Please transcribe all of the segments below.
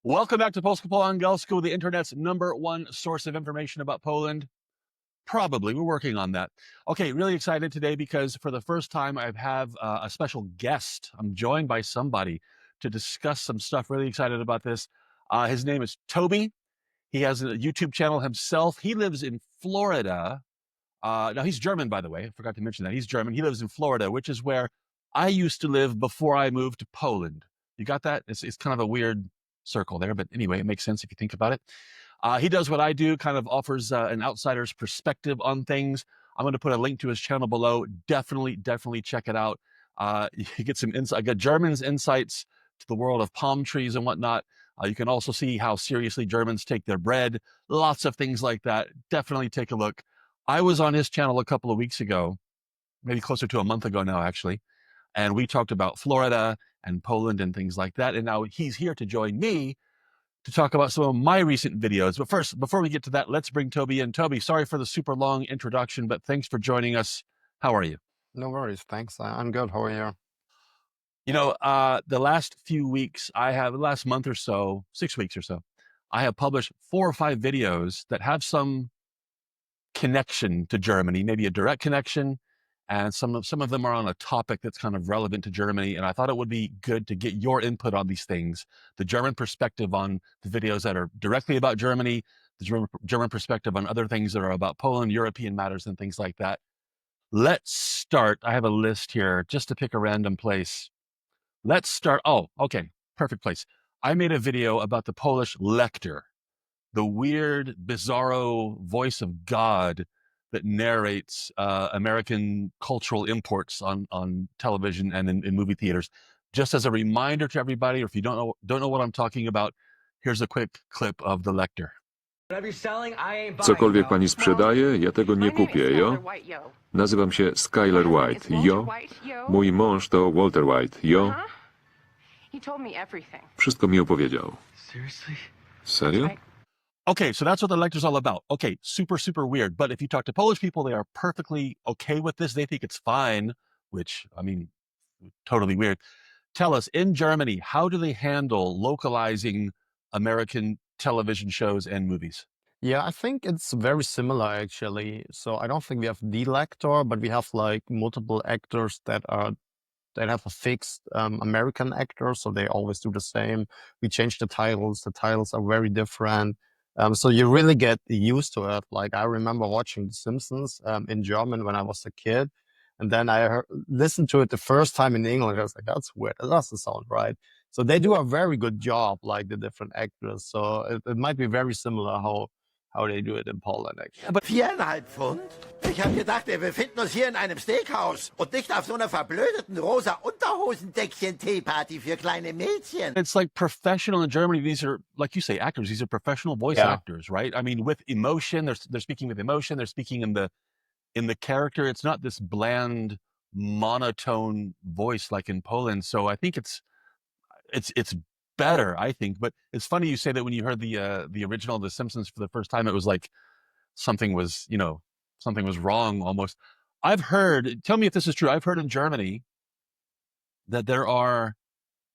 Welcome back to Polsko po Angielsko, the internet's #1 source of information about Poland. Probably. We're working on that. Okay, really excited today because for the first time I have a special guest. I'm joined by somebody to discuss some stuff. Really excited about this. His name is Tobi. He has a YouTube channel himself. He lives in Florida. Now, he's German, by the way. I forgot to mention that. He's German. He lives in Florida, which is where I used to live before I moved to Poland. You got that? It's kind of a weird circle there, but anyway, it makes sense if you think about it. He does what I do, kind of offers an outsider's perspective on things. I'm going to put a link to his channel below. Definitely check it out. You get some insight, got Germans' insights to the world of palm trees and whatnot. You can also see how seriously Germans take their bread. Lots of things like that. Definitely take a look. I was on his channel a couple of weeks ago, maybe closer to a month ago now, actually. And we talked about Florida and Poland and things like that. And now he's here to join me to talk about some of my recent videos. But first, before we get to that, let's bring Tobi in. Tobi, sorry for the super long introduction, but thanks for joining us. How are you? No worries. Thanks. I'm good. How are you? You know, the last few weeks, the last month or so, 6 weeks or so, I have published 4 or 5 videos that have some connection to Germany, maybe a direct connection, and some of them are on a topic that's kind of relevant to Germany. And I thought it would be good to get your input on these things, the German perspective on the videos that are directly about Germany, the German perspective on other things that are about Poland, European matters, and things like that. Let's start. I have a list here just to pick a random place. Let's start. Oh, okay. Perfect place. I made a video about the Polish lektor, the weird, bizarro voice of God that narrates American cultural imports on television and in movie theaters. Just as a reminder to everybody, or if you don't know what I'm talking about, here's a quick clip of the lektor. Cokolwiek pani sprzedaje, ja tego nie kupię, jo? Nazywam się Skyler White, jo? Mój mąż to Walter White, jo? Wszystko mi opowiedział. Serio? Okay, so that's what the lecture's all about. Okay, super weird. But if you talk to Polish people, they are perfectly okay with this. They think it's fine, which, I mean, totally weird. Tell us, in Germany, how do they handle localizing American television shows and movies? Yeah, I think it's very similar actually. So I don't think we have the lektor, but we have like multiple actors that have a fixed American actor, so they always do the same. We change the titles. The titles are very different. So you really get used to it. Like I remember watching The Simpsons in German when I was a kid. And then I listened to it the first time in English. I was like, that's weird. That doesn't sound right. So they do a very good job, like the different actors. So it might be very similar how they do it in Poland, actually. Aber 4,5 Pfund? Ich habe gedacht, wir befinden uns hier in einem Steakhouse und nicht auf so einer verblödeten rosa Unterhosendeckchen-Teeparty für kleine Mädchen. It's like professional in Germany. These are, like you say, actors. These are professional voice actors, right? I mean, with emotion, they're speaking with emotion. They're speaking in the character. It's not this bland, monotone voice like in Poland. So I think it's better, I think. But it's funny you say that when you heard the original The Simpsons for the first time, it was like something was wrong almost. I've heard, tell me if this is true, I've heard in Germany that there are,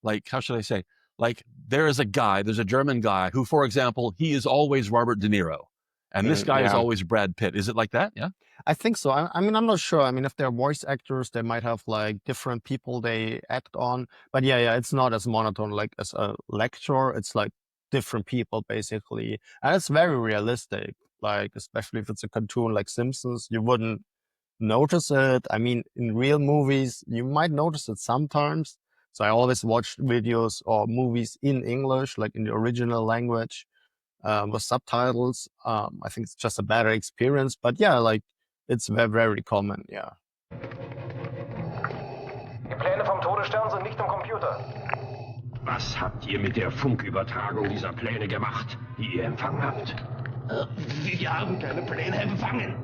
like, how should I say, like there's a German guy who, for example, he is always Robert De Niro. And this guy is always Brad Pitt. Is it like that? Yeah? I think so. I mean, I'm not sure. I mean, if they're voice actors, they might have like different people they act on. But yeah, it's not as monotone like as a lecture. It's like different people basically. And it's very realistic. Like, especially if it's a cartoon like Simpsons, you wouldn't notice it. I mean, in real movies, you might notice it sometimes. So I always watch videos or movies in English, like in the original language. With subtitles. I think it's just a better experience, but yeah, like it's very common, yeah. Die Pläne vom Todesstern sind nicht im Computer. Was habt ihr mit der Funkübertragung dieser Pläne gemacht, die ihr empfangen habt? Wir haben keine Pläne empfangen.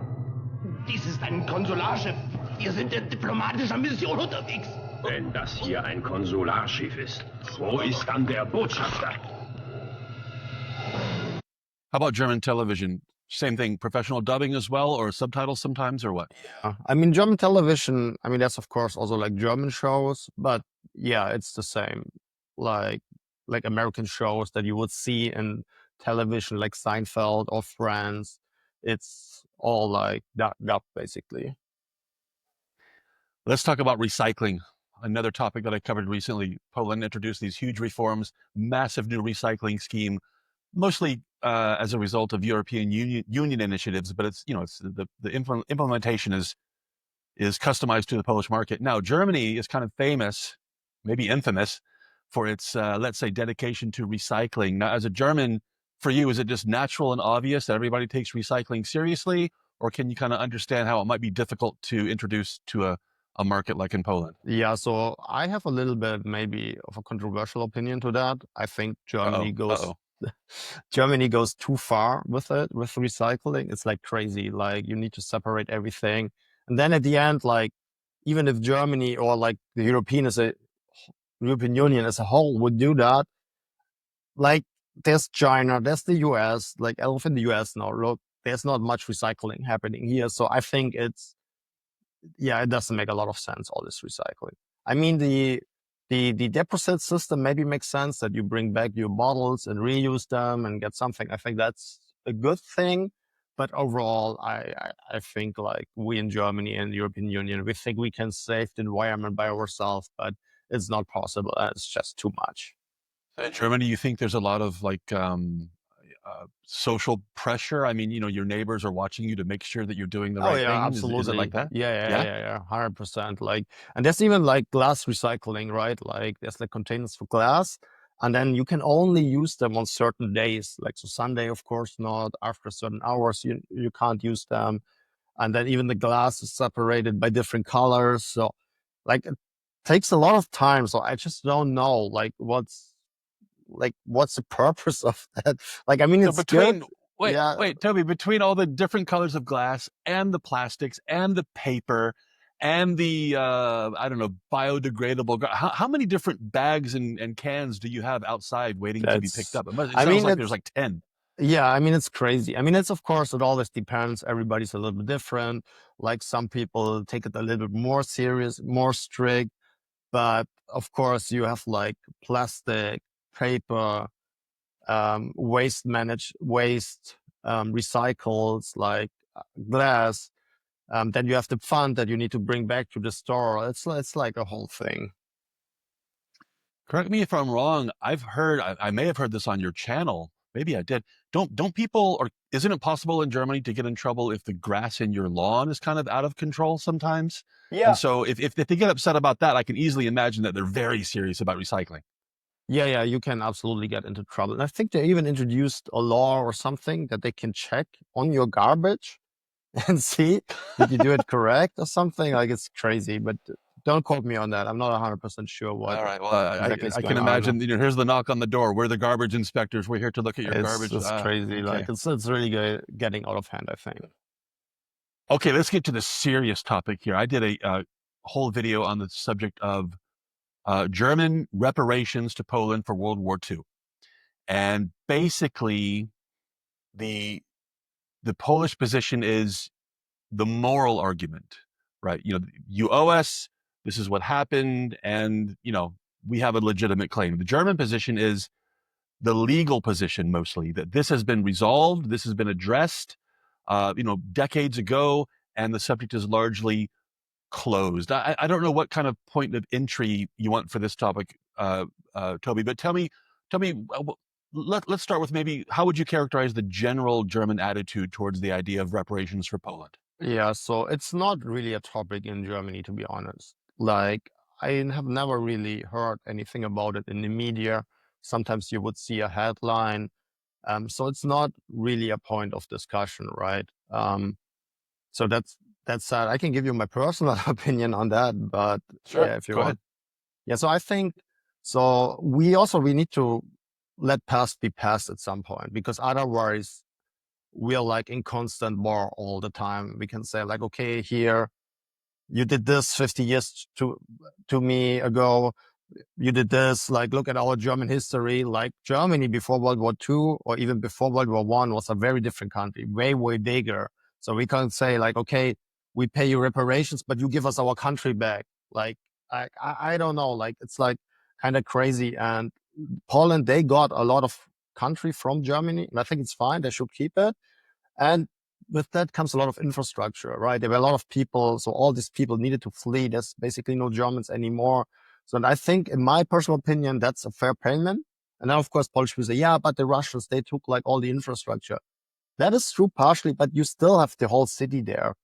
Dies ist ein Konsularschiff. Wir sind in diplomatischer Mission unterwegs. Wenn das hier ein Konsularschiff ist, wo ist dann der Botschafter? How about German television? Same thing, professional dubbing as well, or subtitles sometimes, or what? Yeah, I mean, German television, I mean, that's of course also like German shows, but yeah, it's the same. Like American shows that you would see in television, like Seinfeld or Friends. It's all like that basically. Let's talk about recycling. Another topic that I covered recently. Poland introduced these huge reforms, massive new recycling scheme, mostly as a result of European Union initiatives, but it's the implementation is customized to the Polish market. Now, Germany is kind of famous, maybe infamous, for its let's say dedication to recycling. Now, as a German, for you, is it just natural and obvious that everybody takes recycling seriously, or can you kind of understand how it might be difficult to introduce to a market like in Poland? Yeah, so I have a little bit maybe of a controversial opinion to that. I think Germany goes Germany goes too far with it, with recycling. It's like crazy. Like you need to separate everything. And then at the end, like even if Germany or like the European Union as a whole would do that, like there's China, there's the US, like I live in the US now. Look, there's not much recycling happening here. So I think it doesn't make a lot of sense, all this recycling. I mean, the deposit system maybe makes sense that you bring back your bottles and reuse them and get something. I think that's a good thing. But overall, I think like we in Germany and the European Union, we think we can save the environment by ourselves, but it's not possible. It's just too much. In Germany, you think there's a lot of like social pressure? I mean, your neighbors are watching you to make sure that you're doing the right thing. Absolutely. Is it like that? Yeah, 100%. Like, and there's even like glass recycling, right? Like there's like containers for glass, and then you can only use them on certain days. Like so Sunday, of course not. After certain hours, you can't use them. And then even the glass is separated by different colors. So like it takes a lot of time. So I just don't know like what's the purpose of that? Like, I mean, it's good. Wait, Tobi, between all the different colors of glass and the plastics and the paper and the, I don't know, biodegradable, how many different bags and cans do you have outside waiting to be picked up? It sounds like there's like 10. Yeah, I mean, it's crazy. I mean, it always depends. Everybody's a little bit different. Like some people take it a little bit more serious, more strict. But of course, you have like plastic, paper, waste, recycles like glass. Then you have the fund that you need to bring back to the store. It's like a whole thing. Correct me if I'm wrong. I've heard, I may have heard this on your channel. Maybe I did. Don't people, or isn't it possible in Germany to get in trouble if the grass in your lawn is kind of out of control sometimes? Yeah. And so if they get upset about that, I can easily imagine that they're very serious about recycling. Yeah, you can absolutely get into trouble. And I think they even introduced a law or something that they can check on your garbage and see did you do it correct or something. Like it's crazy, but don't quote me on that. I'm not 100% sure what. All right. Well, I can imagine. Here's the knock on the door. We're the garbage inspectors. We're here to look at your garbage. It's crazy. Okay. Like it's really getting out of hand, I think. Okay, let's get to the serious topic here. I did a whole video on the subject of German reparations to Poland for World War II, and basically, the Polish position is the moral argument, right? You owe us. This is what happened, and we have a legitimate claim. The German position is the legal position, mostly that this has been resolved, this has been addressed, decades ago, and the subject is largely closed. I don't know what kind of point of entry you want for this topic, Tobi, but tell me, let's start with maybe how would you characterize the general German attitude towards the idea of reparations for Poland? Yeah, so it's not really a topic in Germany, to be honest. Like, I have never really heard anything about it in the media. Sometimes you would see a headline. So it's not really a point of discussion, right? So that's sad. I can give you my personal opinion on that, but sure, yeah, if you go want. Ahead. Yeah, so I think, we need to let past be past at some point, because otherwise we're like in constant war all the time. We can say like, okay, here, you did this 50 years to me ago. You did this, like, look at our German history. Like Germany before World War II or even before World War I was a very different country, way, way bigger. So we can't say like, okay, we pay you reparations, but you give us our country back. Like, I don't know, like, it's like kind of crazy. And Poland, they got a lot of country from Germany, and I think it's fine. They should keep it. And with that comes a lot of infrastructure, right? There were a lot of people, so all these people needed to flee. There's basically no Germans anymore. So I think, in my personal opinion, that's a fair payment. And now, of course, Polish people say, yeah, but the Russians, they took like all the infrastructure. That is true partially, but you still have the whole cities there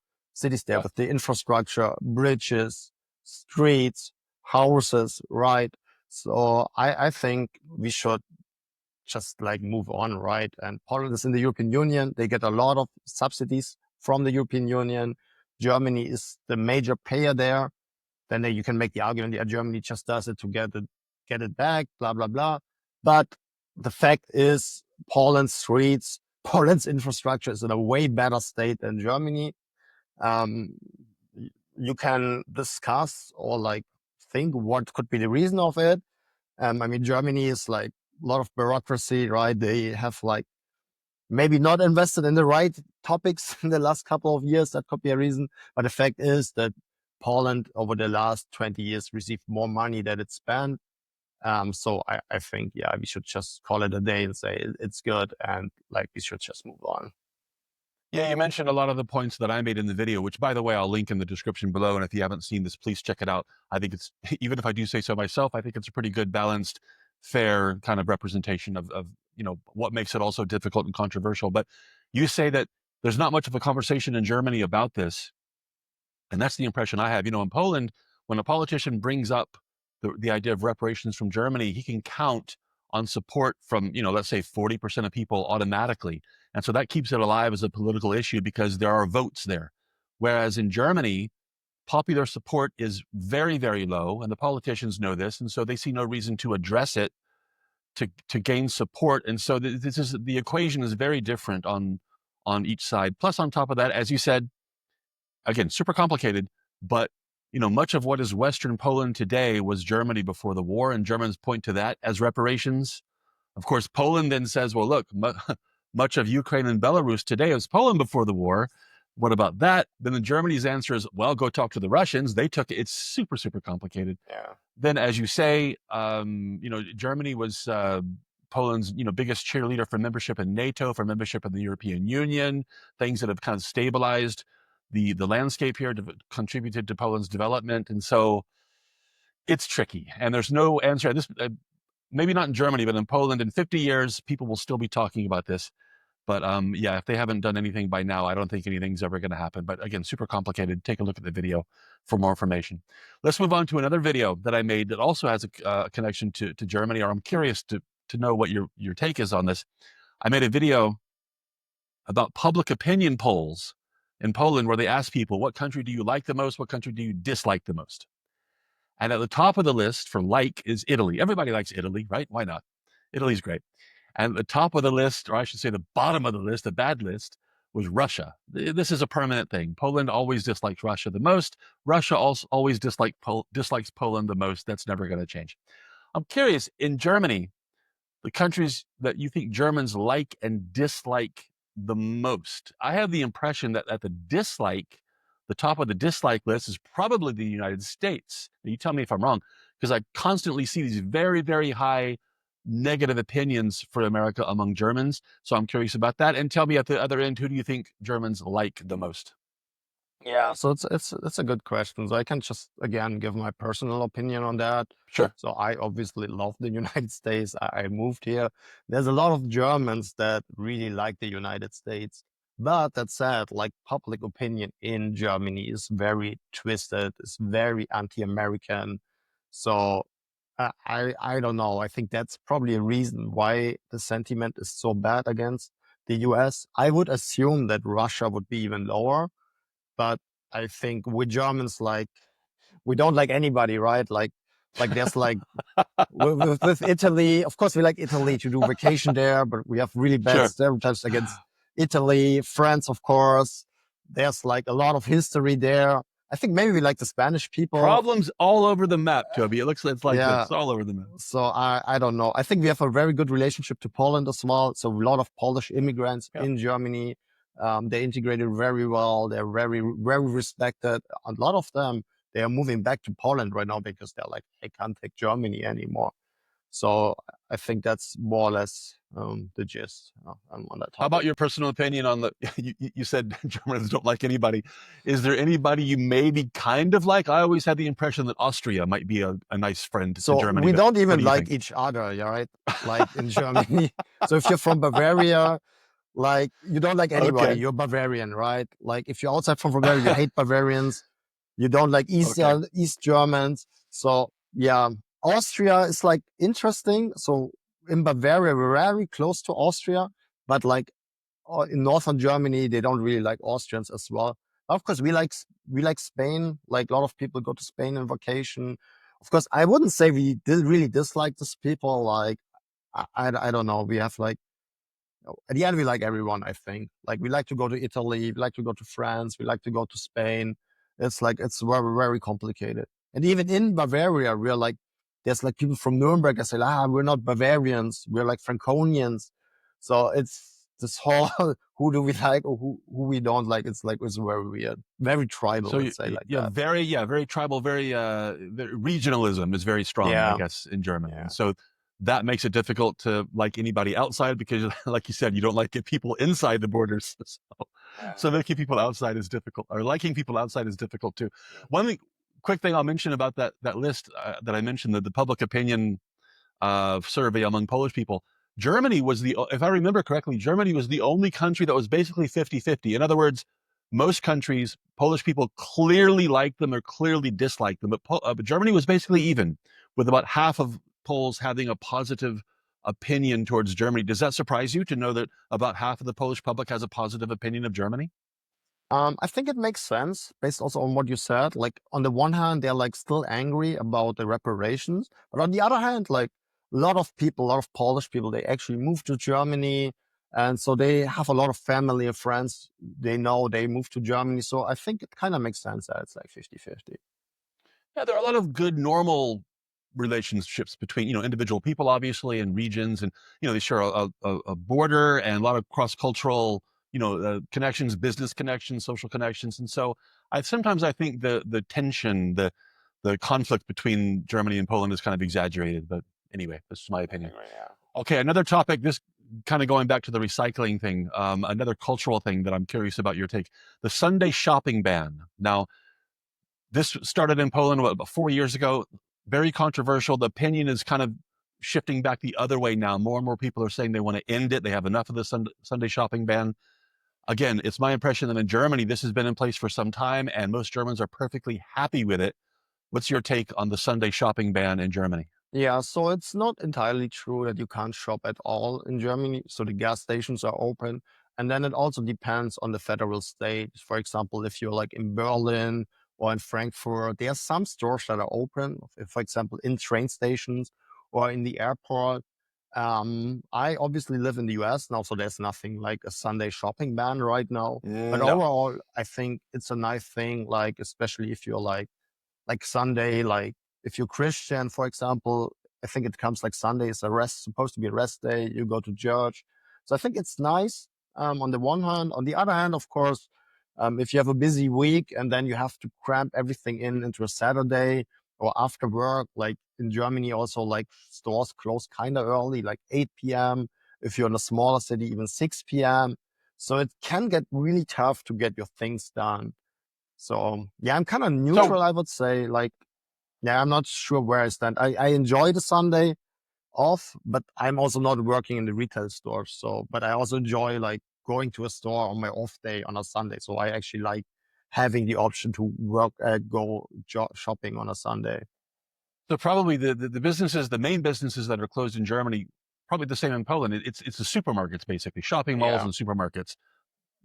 with the infrastructure, bridges, streets, houses, right? So I think we should just like move on, right? And Poland is in the European Union. They get a lot of subsidies from the European Union. Germany is the major payer there. Then you can make the argument, yeah, Germany just does it to get it back, blah, blah, blah. But the fact is Poland's streets, Poland's infrastructure is in a way better state than Germany. You can discuss or like think what could be the reason of it. I mean, Germany is like a lot of bureaucracy, right? They have like maybe not invested in the right topics in the last couple of years. That could be a reason. But the fact is that Poland over the last 20 years received more money than it spent. So I think, yeah, we should just call it a day and say it's good. And like, we should just move on. Yeah, you mentioned a lot of the points that I made in the video, which, by the way, I'll link in the description below. And if you haven't seen this, please check it out. I think it's, even if I do say so myself, I think it's a pretty good, balanced, fair kind of representation of what makes it also difficult and controversial. But you say that there's not much of a conversation in Germany about this. And that's the impression I have. In Poland, when a politician brings up the idea of reparations from Germany, he can count on support from, let's say 40% of people automatically. And so that keeps it alive as a political issue because there are votes there. Whereas in Germany, popular support is very, very low, and the politicians know this, and so they see no reason to address it to gain support. And so the equation is very different on each side. Plus, on top of that, as you said, again, super complicated, but much of what is Western Poland today was Germany before the war, and Germans point to that as reparations. Of course, Poland then says, well, look, much of Ukraine and Belarus today is Poland before the war. What about that? Then Germany's answer is, well, go talk to the Russians. They took it. It's super, super complicated. Yeah. Then, as you say, Germany was Poland's, biggest cheerleader for membership in NATO, for membership in the European Union, things that have kind of stabilized the landscape here, contributed to Poland's development. And so it's tricky. And there's no answer. This maybe not in Germany, but in Poland, in 50 years, people will still be talking about this. But yeah, if they haven't done anything by now, I don't think anything's ever going to happen. But again, super complicated. Take a look at the video for more information. Let's move on to another video that I made that also has a connection to Germany, or I'm curious to know what your take is on this. I made a video about public opinion polls in Poland where they ask people, what country do you like the most? What country do you dislike the most? And at the top of the list for like is Italy. Everybody likes Italy, right? Why not? Italy's great. And at the top of the list, or I should say the bottom of the list, the bad list, was Russia. This is a permanent thing. Poland always dislikes Russia the most. Russia also always dislikes Poland the most. That's never going to change. I'm curious, in Germany, the countries that you think Germans like and dislike the most, I have the impression that at the top of the dislike list is probably the United States. Now, you tell me if I'm wrong, because I constantly see these very, very high negative opinions for America among Germans. So I'm curious about that. And tell me at the other end, who do you think Germans like the most? Yeah, so it's a good question. So I can just again give my personal opinion on that. Sure. So I obviously love the United States. I moved here. There's a lot of Germans that really like the United States. But that said, like public opinion in Germany is very twisted, it's very anti-American. So I don't know. I think that's probably a reason why the sentiment is so bad against the US. I would assume that Russia would be even lower. But I think we Germans, like, we don't like anybody, right? Like there's like with Italy, of course we like Italy to do vacation there, but we have really bad stereotypes against Italy. France, of course, there's like a lot of history there. I think maybe we like the Spanish people. Problems all over the map, Tobi. It's like this, all over the map. So I don't know. I think we have a very good relationship to Poland as well. So a lot of Polish immigrants in Germany. They integrated very well. They're very, very respected. A lot of them, they are moving back to Poland right now because they're like, I can't take Germany anymore. So I think that's more or less the gist on that topic. How about your personal opinion on the? You said Germans don't like anybody. Is there anybody you maybe kind of like? I always had the impression that Austria might be a nice friend to So Germany. we but don't what even do you like think? each other, yeah, right? Like in Germany. So if you're from Bavaria, like you don't like anybody, Okay. you're Bavarian, right? Like if you're outside from Bavaria, you hate Bavarians. You don't like Okay. East Germans. So yeah, Austria is like interesting. So in Bavaria, we're very close to Austria, but like in northern Germany, they don't really like Austrians as well. Of course, we like Spain. Like a lot of people go to Spain on vacation. Of course, I wouldn't say we did really dislike these people. Like I don't know. We have like at the end, we like everyone, I think. Like, we like to go to Italy, we like to go to France, we like to go to Spain. It's like, it's very, very complicated. And even in Bavaria, we're like, there's like people from Nuremberg that say, we're not Bavarians, we're like Franconians. So it's this whole, who do we like or who we don't like? It's like, it's very weird, very tribal, So let's say like that. very tribal, very regionalism is very strong, I Yeah. guess, in Germany. Yeah. And so that makes it difficult to like anybody outside because, like you said, you don't like people inside the borders. So making people outside is difficult, or liking people outside is difficult too. One quick thing I'll mention about that list that I mentioned, the public opinion survey among Polish people. Germany was if I remember correctly, Germany was the only country that was basically 50-50. In other words, most countries, Polish people clearly liked them or clearly disliked them, but Germany was basically even, with about half of Poles having a positive opinion towards Germany. Does that surprise you to know that about half of the Polish public has a positive opinion of Germany? I think it makes sense based also on what you said. Like on the one hand, they're like still angry about the reparations, but on the other hand, like a lot of people, a lot of Polish people, they actually moved to Germany. And so they have a lot of family and friends. They know they moved to Germany. So I think it kind of makes sense that it's like 50-50. Yeah, there are a lot of good normal relationships between individual people, obviously, and regions, and they share a border and a lot of cross-cultural connections, business connections, social connections. And so I think the tension, the conflict between Germany and Poland is kind of exaggerated, but anyway, this is my opinion. Okay, another topic, this kind of going back to the recycling thing, another cultural thing that I'm curious about your take: the Sunday shopping ban. Now, this started in Poland about 4 years ago. Very controversial. The opinion is kind of shifting back the other way now. More and more people are saying they want to end it. They have enough of the Sunday shopping ban. Again, it's my impression that in Germany, this has been in place for some time, and most Germans are perfectly happy with it. What's your take on the Sunday shopping ban in Germany? Yeah, so it's not entirely true that you can't shop at all in Germany. So the gas stations are open. And then it also depends on the federal state. For example, if you're like in Berlin or in Frankfurt, there are some stores that are open, for example, in train stations or in the airport. I obviously live in the US now, so there's nothing like a Sunday shopping ban right now. But No. overall, I think it's a nice thing, like especially if you're like Sunday, like if you're Christian, for example, I think it comes like Sunday is supposed to be a rest day. You go to church. So I think it's nice on the one hand. On the other hand, of course, if you have a busy week and then you have to cramp everything into a Saturday or after work, like in Germany, also like stores close kind of early, like 8 p.m. If you're in a smaller city, even 6 p.m. So it can get really tough to get your things done. So yeah, I'm kind of neutral, I would say. Like, yeah, I'm not sure where I stand. I enjoy the Sunday off, but I'm also not working in the retail store. So, but I also enjoy like going to a store on my off day on a Sunday. So I actually like having the option to go shopping on a Sunday. So probably the businesses, the main businesses that are closed in Germany, probably the same in Poland. It's the supermarkets, basically, shopping malls and supermarkets.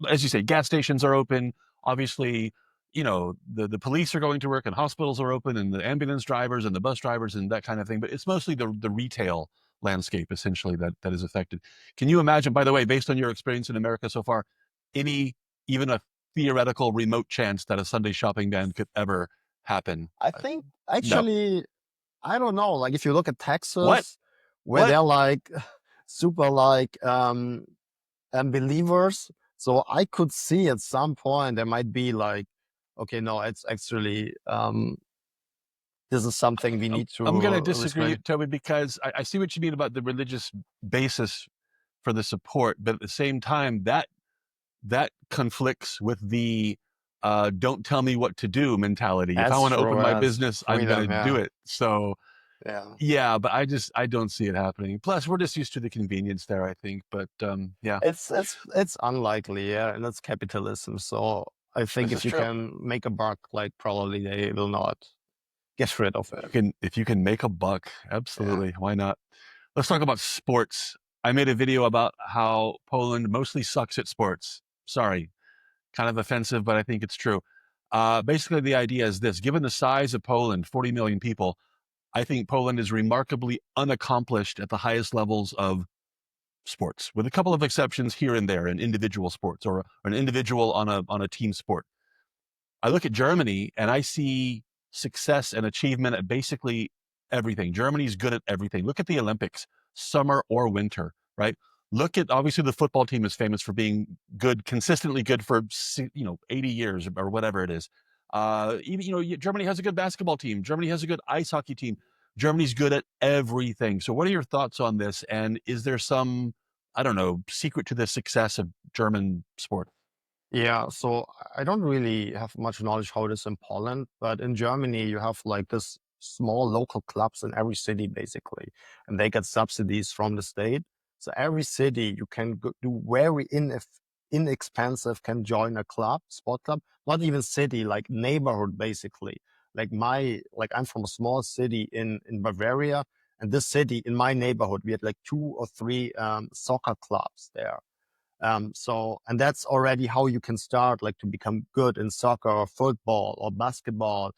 As you say, gas stations are open. Obviously, the police are going to work and hospitals are open and the ambulance drivers and the bus drivers and that kind of thing. But it's mostly the retail landscape, essentially, that is affected. Can you imagine, by the way, based on your experience in America so far, even a theoretical remote chance that a Sunday shopping ban could ever happen? I think actually, I don't know. Like if you look at Texas, where What? they're like super like believers. So I could see at some point there might be like, okay, no, it's actually this is something we need to I'm going to disagree, respect. Toby, because I see what you mean about the religious basis for the support, but at the same time, that conflicts with the don't tell me what to do mentality. If I That's want to open true. my That's business, I'm going to freedom. do Yeah. it. So Yeah. yeah, but I don't see it happening. Plus, we're just used to the convenience there, I think. But yeah, It's unlikely, yeah, and it's capitalism. So I think this if is you true. can make a buck, like probably they will not get rid of it. If you can make a buck, Yeah. absolutely, why not? Let's talk about sports. I made a video about how Poland mostly sucks at sports. Sorry, kind of offensive, but I think it's true. Basically, the idea is this: given the size of Poland, 40 million people, I think Poland is remarkably unaccomplished at the highest levels of sports, with a couple of exceptions here and there in individual sports or an individual on a team sport. I look at Germany and I see success and achievement at basically everything. Germany's good at everything. Look at the Olympics, summer or winter, right? Look at, obviously the football team is famous for being good, consistently good for 80 years or whatever it is. Even Germany has a good basketball team. Germany has a good ice hockey team. Germany's good at everything. So what are your thoughts on this? And is there some, I don't know, secret to the success of German sport? Yeah, so I don't really have much knowledge how it is in Poland, but in Germany you have like this small local clubs in every city basically, and they get subsidies from the state. So every city you can do very inexpensive, can join a club, sport club, not even city, like neighborhood basically. Like I'm from a small city in Bavaria, and this city in my neighborhood we had like 2 or 3 soccer clubs there. And that's already how you can start, like to become good in soccer or football or basketball.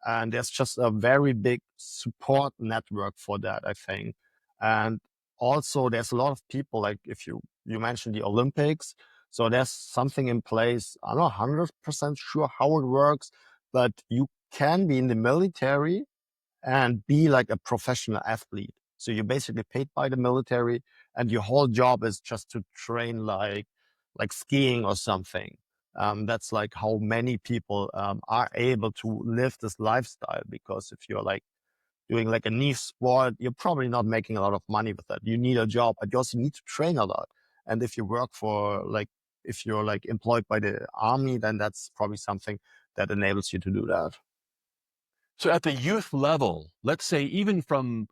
And there's just a very big support network for that, I think. And also there's a lot of people, like if you mentioned the Olympics. So there's something in place. I'm not 100% sure how it works, but you can be in the military and be like a professional athlete. So you're basically paid by the military, and your whole job is just to train like skiing or something. That's like how many people are able to live this lifestyle. Because if you're like doing like a niche sport, you're probably not making a lot of money with that. You need a job, but you also need to train a lot. And if you work for like, if you're like employed by the army, then that's probably something that enables you to do that. So at the youth level, let's say even from,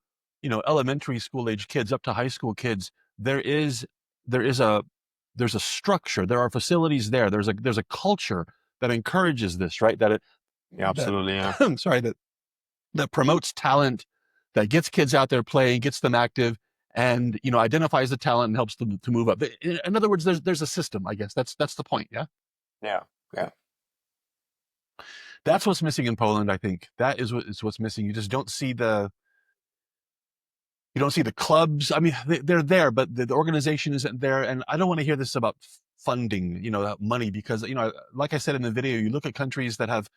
elementary school age kids up to high school kids, there is a there's a structure. There are facilities there. There's a culture that encourages this, right? Yeah, absolutely. Yeah. Sorry, that promotes talent, that gets kids out there playing, gets them active, and identifies the talent and helps them to move up. In other words, there's a system. I guess that's the point. Yeah. Yeah. Yeah. That's what's missing in Poland, I think. That is what's missing. You just don't see the clubs. I mean, they're there, but the organization isn't there. And I don't want to hear this about funding, money, because, like I said in the video, you look at countries that have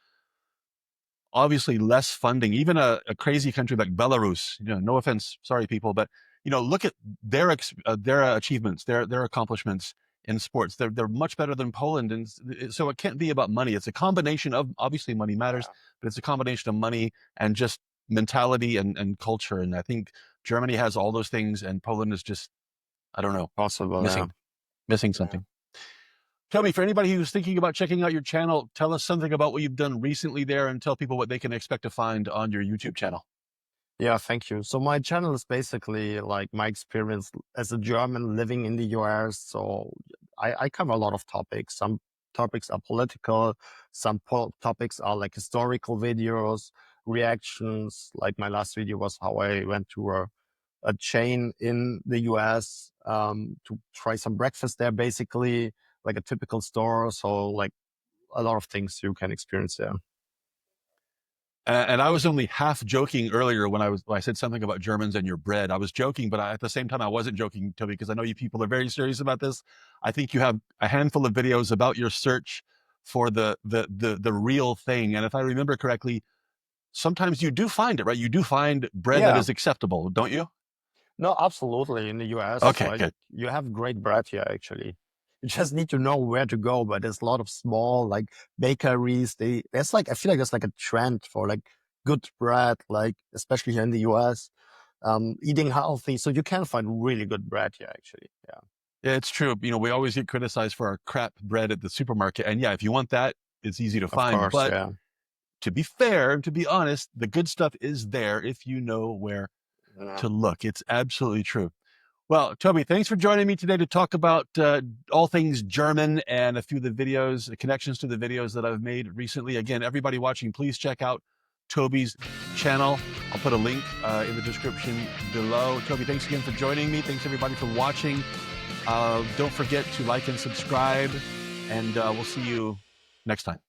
obviously less funding, even a crazy country like Belarus, no offense, sorry people, but, look at their achievements, their accomplishments in sports. They're much better than Poland. And so it can't be about money. It's a combination of, obviously money matters, but it's a combination of money and just mentality and culture. And I think Germany has all those things, and Poland is just, I don't know, Possible. missing something. Toby, for anybody who's thinking about checking out your channel, tell us something about what you've done recently there, and tell people what they can expect to find on your YouTube channel. Yeah, thank you. So my channel is basically like my experience as a German living in the US. So I cover a lot of topics. Some topics are political, some topics are like historical videos, reactions. Like my last video was how I went to a chain in the US to try some breakfast there, basically, like a typical store. So like a lot of things you can experience there. And I was only half joking earlier when I said something about Germans and your bread. I was joking, but at the same time, I wasn't joking, Toby, because I know you people are very serious about this. I think you have a handful of videos about your search for the real thing. And if I remember correctly, sometimes you do find it, right? You do find bread that is acceptable, don't you? No, absolutely. In the US, Okay, like good. you have great bread here, actually. You just need to know where to go, but there's a lot of small like bakeries. There's like, I feel like there's like a trend for like good bread, like especially here in the US, eating healthy. So you can find really good bread here, actually. Yeah. Yeah, it's true. We always get criticized for our crap bread at the supermarket. And yeah, if you want that, it's easy to Of find. course, But yeah. to be fair, to be honest, the good stuff is there if you know where Yeah. to look. It's absolutely true. Well, Tobi, thanks for joining me today to talk about all things German and a few of the videos, connections to the videos that I've made recently. Again, everybody watching, please check out Tobi's channel. I'll put a link in the description below. Tobi, thanks again for joining me. Thanks everybody for watching. Don't forget to like and subscribe, and we'll see you next time.